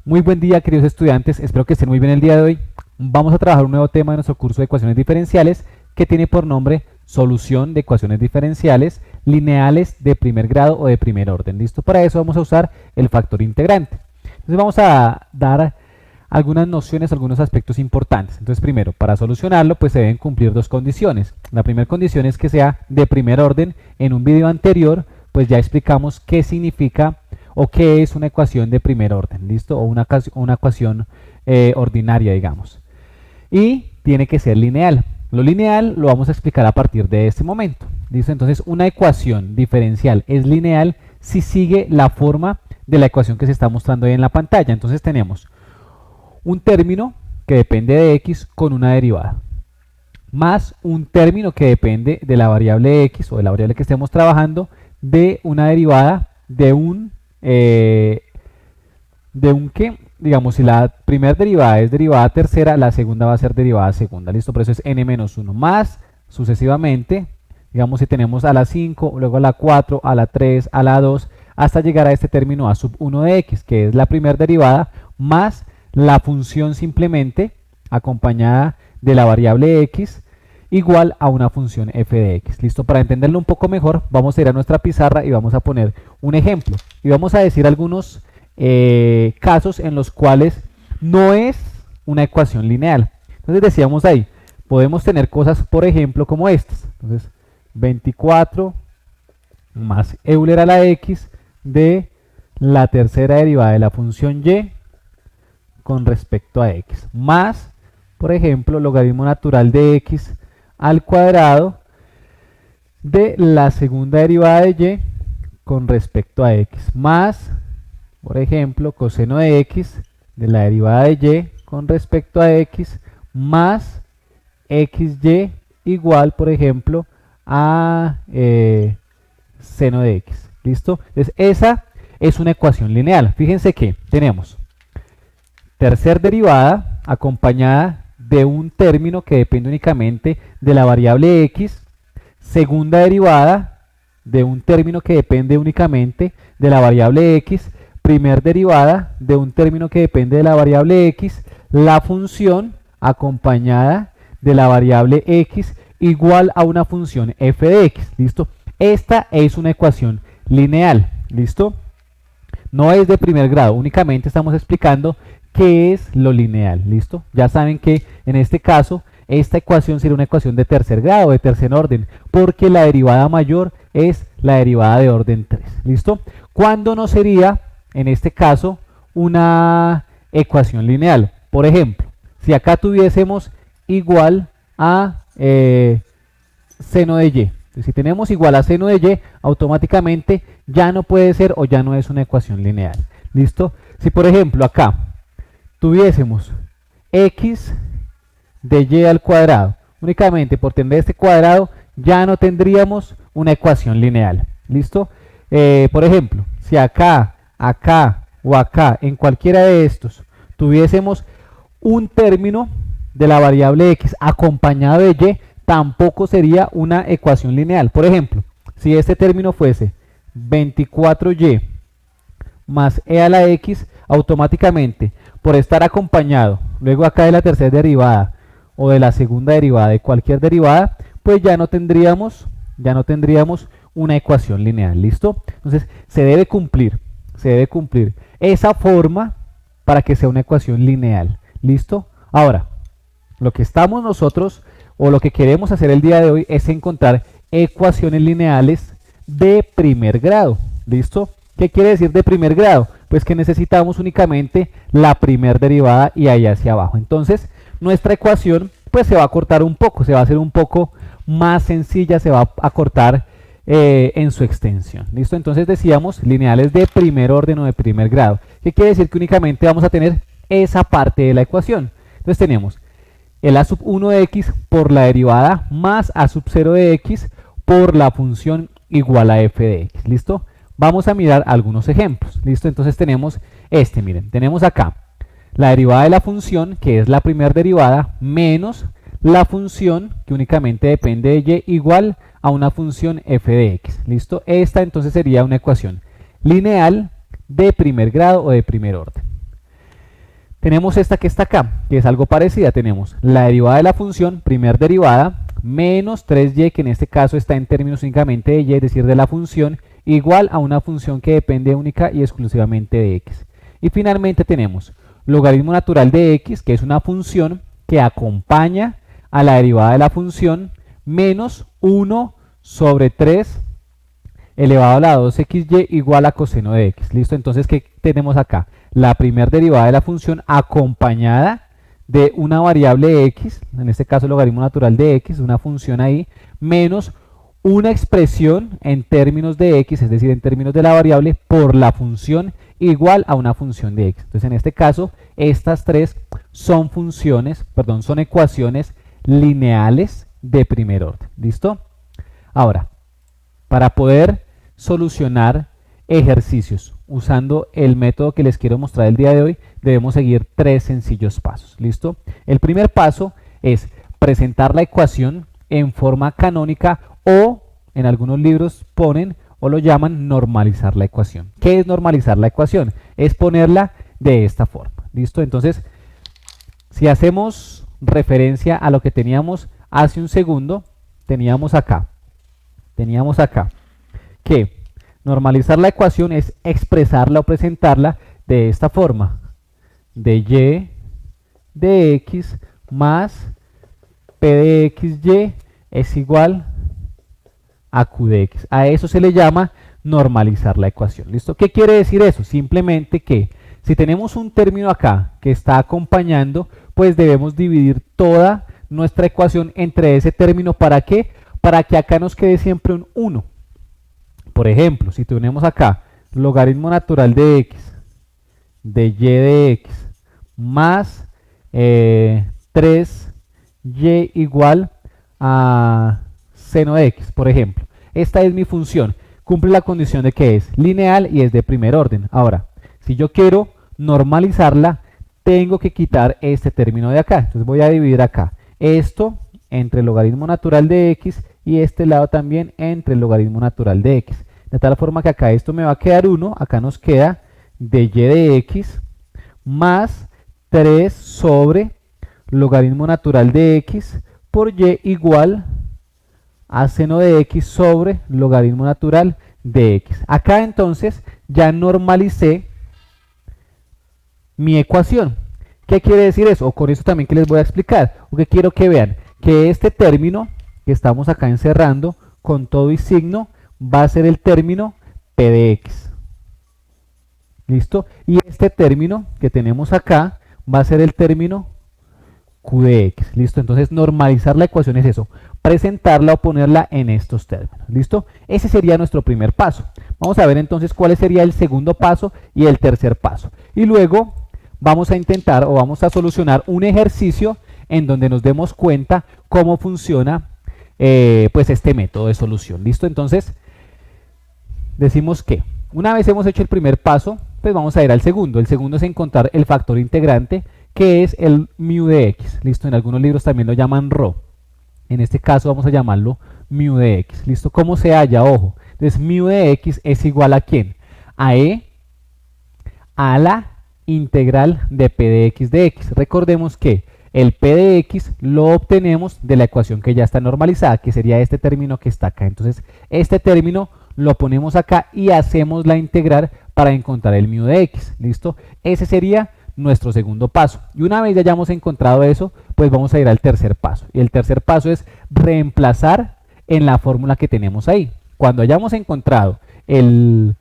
Muy buen día, queridos estudiantes, espero que estén muy bien el día de hoy. Vamos a trabajar un nuevo tema de nuestro curso de ecuaciones diferenciales que tiene por nombre solución de ecuaciones diferenciales lineales de primer grado o de primer orden. ¿Listo? Para eso vamos a usar el factor integrante. Entonces vamos a dar algunas nociones, algunos aspectos importantes. Entonces primero, para solucionarlo pues se deben cumplir dos condiciones. La primera condición es que sea de primer orden. En un video anterior pues ya explicamos qué significa o qué es una ecuación de primer orden, ¿listo? O una ecuación ordinaria, digamos. Y tiene que ser lineal. Lo lineal lo vamos a explicar a partir de este momento, ¿listo? Entonces una ecuación diferencial es lineal si sigue la forma de la ecuación que se está mostrando ahí en la pantalla. Entonces tenemos un término que depende de x con una derivada, más un término que depende de la variable x o de la variable que estemos trabajando de una derivada de un que, digamos, si la primera derivada es derivada tercera, la segunda va a ser derivada segunda, ¿listo? Por eso es n-1 más sucesivamente, digamos, si tenemos a la 5, luego a la 4, a la 3, a la 2, hasta llegar a este término a sub 1 de x, que es la primera derivada, más la función simplemente acompañada de la variable x, igual a una función f de x. ¿Listo? Para entenderlo un poco mejor, vamos a ir a nuestra pizarra y vamos a poner un ejemplo. Y vamos a decir algunos casos en los cuales no es una ecuación lineal. Entonces decíamos ahí, podemos tener cosas, por ejemplo, como estas. Entonces, 24 más Euler a la x de la tercera derivada de la función y con respecto a x, más, por ejemplo, logaritmo natural de x al cuadrado de la segunda derivada de y con respecto a x, más, por ejemplo, coseno de x de la derivada de y con respecto a x, más xy igual, por ejemplo, a seno de x. ¿Listo? Entonces, esa es una ecuación lineal. Fíjense que tenemos tercera derivada acompañada de un término que depende únicamente de la variable x, segunda derivada de un término que depende únicamente de la variable x, primer derivada de un término que depende de la variable x, la función acompañada de la variable x igual a una función f de x. ¿Listo? Esta es una ecuación lineal. ¿Listo? No es de primer grado, únicamente estamos explicando qué es lo lineal. ¿Listo? Ya saben que en este caso esta ecuación sería una ecuación de tercer grado, de tercer orden, porque la derivada mayor es la derivada de orden 3. ¿Listo? ¿Cuándo no sería, en este caso, una ecuación lineal? Por ejemplo, si acá tuviésemos igual a seno de y. Si tenemos igual a seno de y, automáticamente ya no puede ser o ya no es una ecuación lineal. ¿Listo? Si por ejemplo acá tuviésemos x de y al cuadrado, únicamente por tener este cuadrado ya no tendríamos una ecuación lineal. ¿Listo? Por ejemplo, si acá, acá o acá, en cualquiera de estos, tuviésemos un término de la variable x acompañado de y, tampoco sería una ecuación lineal. Por ejemplo, si este término fuese 24y más e a la x, automáticamente por estar acompañado luego acá de la tercera derivada o de la segunda derivada de cualquier derivada, pues ya no tendríamos una ecuación lineal. ¿Listo? Entonces se debe cumplir esa forma para que sea una ecuación lineal. ¿Listo? Ahora, lo que estamos nosotros o lo que queremos hacer el día de hoy es encontrar ecuaciones lineales de primer grado. ¿Listo? ¿Qué quiere decir de primer grado? Pues que necesitamos únicamente la primera derivada y ahí hacia abajo. Entonces, nuestra ecuación pues se va a cortar un poco, se va a hacer un poco más sencilla, se va a acortar en su extensión. ¿Listo? Entonces decíamos lineales de primer orden o de primer grado. ¿Qué quiere decir? Que únicamente vamos a tener esa parte de la ecuación. Entonces tenemos el a sub 1 de x por la derivada más a sub 0 de x por la función igual a f de x. ¿Listo? Vamos a mirar algunos ejemplos. ¿Listo? Entonces tenemos miren, tenemos acá la derivada de la función, que es la primera derivada, menos la función que únicamente depende de y, igual a una función f de x. ¿Listo? Esta entonces sería una ecuación lineal de primer grado o de primer orden. Tenemos esta que está acá, que es algo parecida. Tenemos la derivada de la función, primer derivada, menos 3y, que en este caso está en términos únicamente de y, es decir, de la función, igual a una función que depende única y exclusivamente de x. Y finalmente tenemos logaritmo natural de x, que es una función que acompaña a la derivada de la función, menos 1 sobre 3 elevado a la 2xy igual a coseno de x. ¿Listo? Entonces, ¿qué tenemos acá? La primera derivada de la función acompañada de una variable x, en este caso el logaritmo natural de x, una función ahí, menos una expresión en términos de x, es decir, en términos de la variable, por la función igual a una función de x. Entonces, en este caso, estas tres son son ecuaciones lineales de primer orden. ¿Listo? Ahora, para poder solucionar ejercicios usando el método que les quiero mostrar el día de hoy, debemos seguir tres sencillos pasos. ¿Listo? El primer paso es presentar la ecuación en forma canónica, o en algunos libros ponen o lo llaman normalizar la ecuación. ¿Qué es normalizar la ecuación? Es ponerla de esta forma. ¿Listo? Entonces, si hacemos referencia a lo que teníamos hace un segundo, teníamos acá que normalizar la ecuación es expresarla o presentarla de esta forma: de y de x más p de xy es igual a q de x. A eso se le llama normalizar la ecuación. ¿Listo? ¿Qué quiere decir eso? Simplemente que si tenemos un término acá que está acompañando, pues debemos dividir toda nuestra ecuación entre ese término. ¿Para qué? Para que acá nos quede siempre un 1. Por ejemplo, si tenemos acá logaritmo natural de x, de y de x, más 3y igual a seno de x, por ejemplo. Esta es mi función. Cumple la condición de que es lineal y es de primer orden. Ahora, si yo quiero normalizarla, tengo que quitar este término de acá. Entonces voy a dividir acá esto entre el logaritmo natural de x y este lado también entre el logaritmo natural de x. De tal forma que acá esto me va a quedar 1, acá nos queda de y de x más 3 sobre logaritmo natural de x por y igual a seno de x sobre logaritmo natural de x. Acá entonces ya normalicé mi ecuación. ¿Qué quiere decir eso? O con eso también que les voy a explicar. O que quiero que vean que este término que estamos acá encerrando con todo y signo va a ser el término p de x. ¿Listo? Y este término que tenemos acá va a ser el término q de x. ¿Listo? Entonces normalizar la ecuación es eso, presentarla o ponerla en estos términos. ¿Listo? Ese sería nuestro primer paso. Vamos a ver entonces cuál sería el segundo paso y el tercer paso. Y luego vamos a intentar o vamos a solucionar un ejercicio en donde nos demos cuenta cómo funciona pues este método de solución. ¿Listo? Entonces decimos que una vez hemos hecho el primer paso, pues vamos a ir al segundo. El segundo es encontrar el factor integrante, que es el mu de x. ¿Listo? En algunos libros también lo llaman ρ. En este caso vamos a llamarlo mu de x. ¿Listo? ¿Cómo se halla? Ojo. Entonces mu de x es igual a ¿quién? A a la integral de p de x de x. Recordemos que el p de x lo obtenemos de la ecuación que ya está normalizada, que sería este término que está acá. Entonces este término lo ponemos acá y hacemos la integral para encontrar el mu de x. ¿Listo? Ese sería nuestro segundo paso. Y una vez ya hayamos encontrado eso, pues vamos a ir al tercer paso. Y el tercer paso es reemplazar en la fórmula que tenemos ahí. Cuando hayamos encontrado el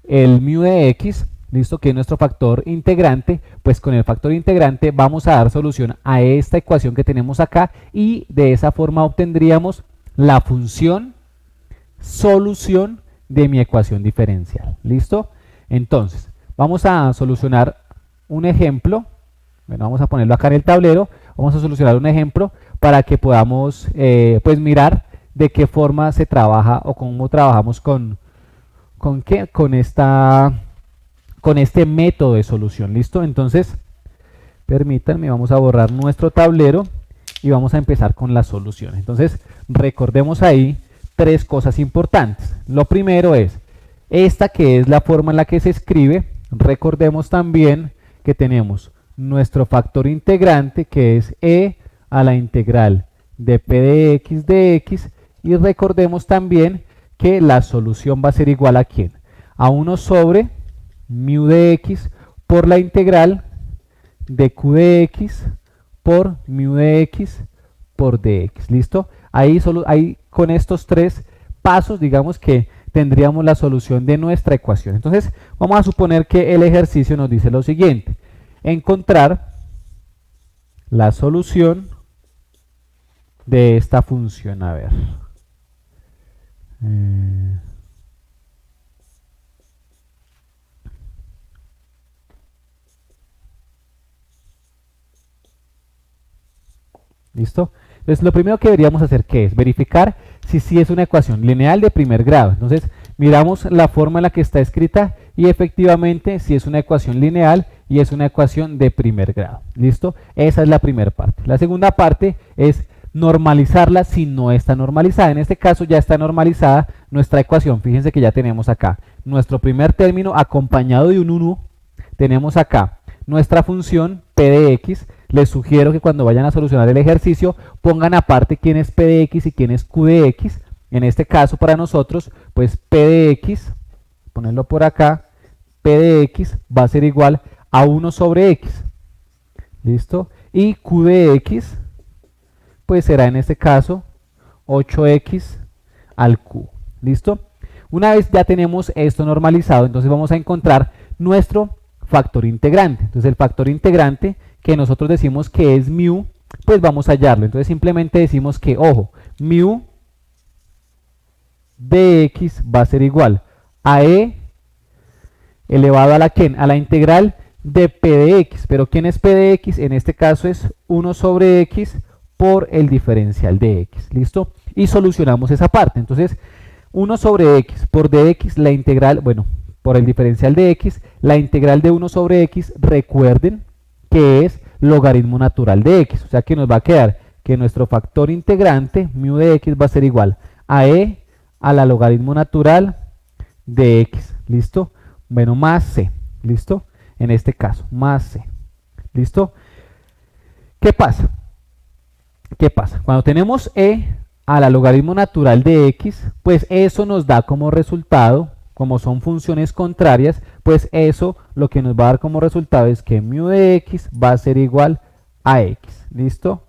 mu de x, ¿listo? Que es nuestro factor integrante, pues con el factor integrante vamos a dar solución a esta ecuación que tenemos acá y de esa forma obtendríamos la función solución de mi ecuación diferencial. ¿Listo? Entonces, vamos a solucionar un ejemplo. Bueno, vamos a ponerlo acá en el tablero. Vamos a solucionar un ejemplo para que podamos pues mirar de qué forma se trabaja o cómo trabajamos con este método de solución. ¿Listo? Entonces, permítanme, vamos a borrar nuestro tablero y vamos a empezar con la solución. Entonces, recordemos ahí tres cosas importantes. Lo primero es Esta que es la forma en la que se escribe, recordemos también que tenemos nuestro factor integrante que es e a la integral de p de x, y recordemos también que la solución va a ser igual a ¿quién? A 1 sobre mu de x por la integral de q de x por mu de x por dx. ¿Listo? Ahí con estos tres pasos, digamos que tendríamos la solución de nuestra ecuación. Entonces, vamos a suponer que el ejercicio nos dice lo siguiente: encontrar la solución de esta función. A ver. ¿Listo? Entonces, lo primero que deberíamos hacer, ¿qué es? Verificar si sí es una ecuación lineal de primer grado. Entonces, miramos la forma en la que está escrita y efectivamente si es una ecuación lineal y es una ecuación de primer grado. ¿Listo? Esa es la primera parte. La segunda parte es normalizarla si no está normalizada. En este caso ya está normalizada nuestra ecuación. Fíjense que ya tenemos acá nuestro primer término acompañado de un 1. Tenemos acá nuestra función p de x. Les sugiero que cuando vayan a solucionar el ejercicio pongan aparte quién es p de x y quién es q de x. En este caso para nosotros, pues p de x, ponerlo por acá, p de x va a ser igual a 1 sobre x. ¿Listo? Y q de x, pues será en este caso 8x al cubo. ¿Listo? Una vez ya tenemos esto normalizado, entonces vamos a encontrar nuestro factor integrante. Entonces el factor integrante que nosotros decimos que es mu, pues vamos a hallarlo. Entonces simplemente decimos que, ojo, mu de x va a ser igual a e elevado a la ¿quién? A la integral de p de x. Pero ¿quién es p de x? En este caso es 1 sobre x por el diferencial de x. ¿Listo? Y solucionamos esa parte. Entonces 1 sobre x por dx, la integral, bueno, por el diferencial de x, la integral de 1 sobre x, recuerden que es logaritmo natural de x. O sea que nos va a quedar que nuestro factor integrante, mu de x, va a ser igual a e a la logaritmo natural de x. ¿Listo? Bueno, más c. ¿Listo? En este caso, más c. ¿Listo? ¿Qué pasa? ¿Qué pasa? Cuando tenemos e a la logaritmo natural de x, pues eso nos da como resultado, como son funciones contrarias, pues eso lo que nos va a dar como resultado es que mu de x va a ser igual a x. ¿Listo?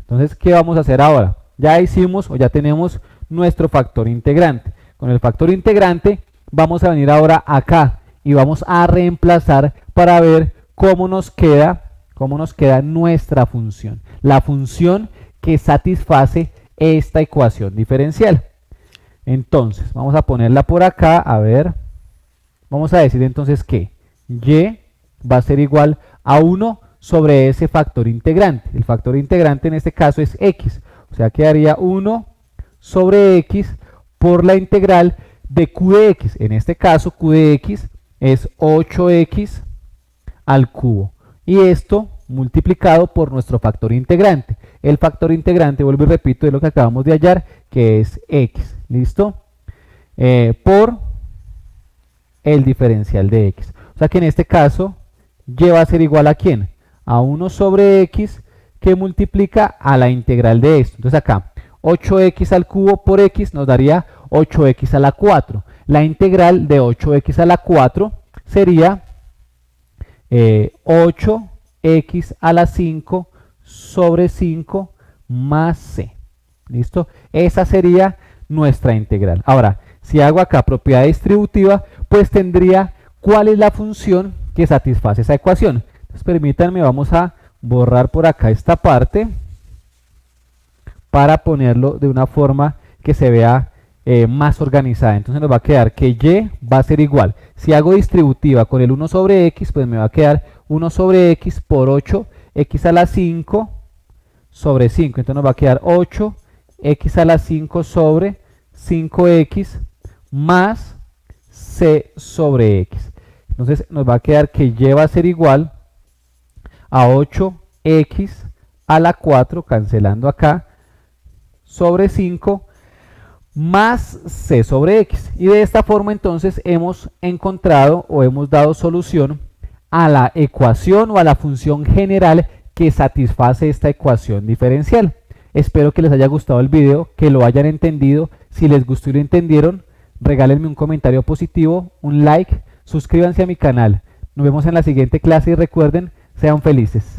Entonces, ¿qué vamos a hacer ahora? Ya hicimos o ya tenemos nuestro factor integrante. Con el factor integrante vamos a venir ahora acá y vamos a reemplazar para ver cómo nos queda nuestra función. La función que satisface esta ecuación diferencial. Entonces, vamos a ponerla por acá, a ver. Vamos a decir entonces que y va a ser igual a 1 sobre ese factor integrante. El factor integrante en este caso es x. O sea, quedaría 1 sobre x por la integral de q de x. En este caso, q de x es 8x al cubo. Y esto multiplicado por nuestro factor integrante. El factor integrante, vuelvo y repito, es lo que acabamos de hallar, que es x. ¿Listo? Por el diferencial de x. O sea que en este caso, y va a ser igual a ¿quién? A 1 sobre x que multiplica a la integral de esto. Entonces acá, 8x al cubo por x nos daría 8x a la 4. La integral de 8x a la 4 sería 8x a la 5 sobre 5 más c. ¿Listo? Esa sería nuestra integral. Ahora, si hago acá propiedad distributiva, pues tendría cuál es la función que satisface esa ecuación. Entonces, permítanme, vamos a borrar por acá esta parte para ponerlo de una forma que se vea más organizada. Entonces nos va a quedar que y va a ser igual. Si hago distributiva con el 1 sobre x, pues me va a quedar 1 sobre x por 8x a la 5 sobre 5. Entonces nos va a quedar 8x a la 5 sobre 5x más c sobre x. Entonces nos va a quedar que y va a ser igual a 8x a la 4, cancelando acá, sobre 5 más c sobre x. Y de esta forma entonces hemos encontrado o hemos dado solución a la ecuación o a la función general que satisface esta ecuación diferencial. Espero que les haya gustado el video, que lo hayan entendido. Si les gustó y lo entendieron, regálenme un comentario positivo, un like, suscríbanse a mi canal. Nos vemos en la siguiente clase y recuerden, sean felices.